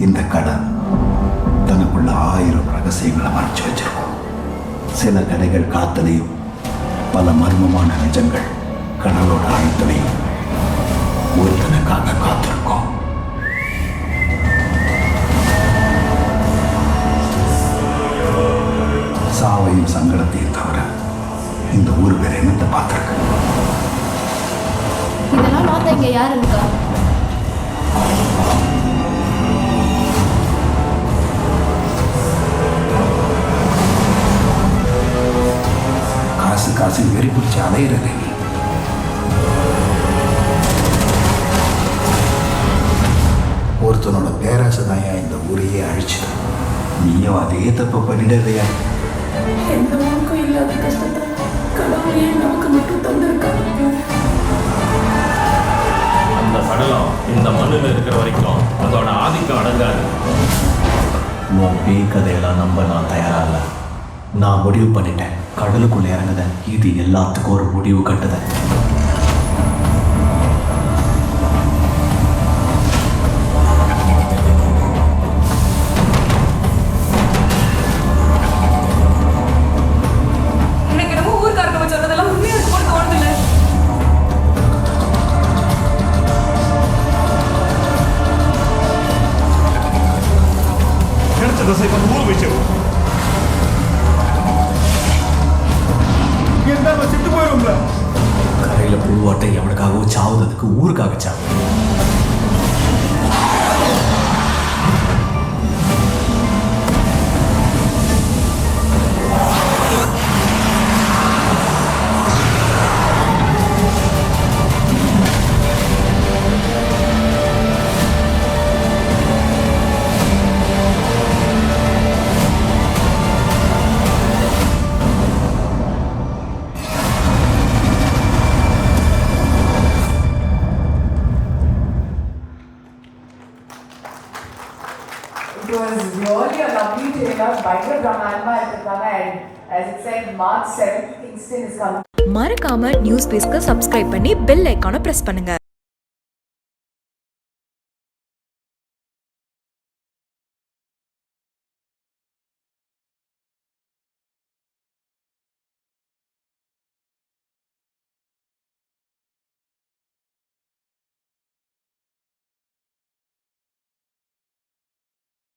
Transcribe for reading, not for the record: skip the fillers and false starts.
இந்த கடல் தனக்குள்ள 1000 ரகசியங்களை மறைச்சு வச்சிருக்கோம். சில கதைகள் காத்தலையும் பல மர்மமான நிஜங்கள் கடலோட ஆழத்திலையும் ஒருத்தனுக்காக காத்திருக்கோம். சாவையும் சங்கடத்தையும் தவிர இந்த ஊர் வேற என்னத்தை பார்த்திருக்கு? இதெல்லாம் மாத்த இங்க யாரு இருக்கா? காசு காசு வெறி பிடிச்சி அலையிறது நீ. ஒருத்தனோட பேராசை தான் இந்த ஊரையே அழிச்சுது. நீயும் அதே தப்பு பண்ணிடுறியா? எந்த ஊருக்கும் இல்லாத கஷ்டத்தை கடவுளையே நமக்கு மட்டும் தந்திருக்காங்க. அந்த சடலம் இந்த மண்ணில் இருக்கிற வரைக்கும் அதோட ஆதிக்கம் அடங்காது. உன் பேய் கதையெல்லாம் நம்ப நான் தயாரா இல்லை. நான் முடிவு பண்ணிட்டேன். கடலுக்குள்ள இறங்குத இது எல்லாத்துக்கும் ஒரு முடிவு கட்டுத. எனக்கு என்னமோ ஊர்க்காரங்க சொன்னதெல்லாம் உண்மையா இருக்கும்னு தோணுதில்ல. கிடைச்ச திசை கொண்டு ஊர் வச்சு செத்து போயிரும்ல. கரையில புழுவாட்டை எவனுக்காகவும் சாவுததுக்கு ஊருக்காக சாவு. It was really a lovely trailer. பயங்கர பிரமாண்டமா எடுத்திருக்காங்க. And as it said, March 7th, Kingston is coming. மறக்காம நியூஸ் பேஸ்க்கு சப்ஸ்கிரைப் பண்ணி பெல் ஐகானை பிரஸ் பண்ணுங்க.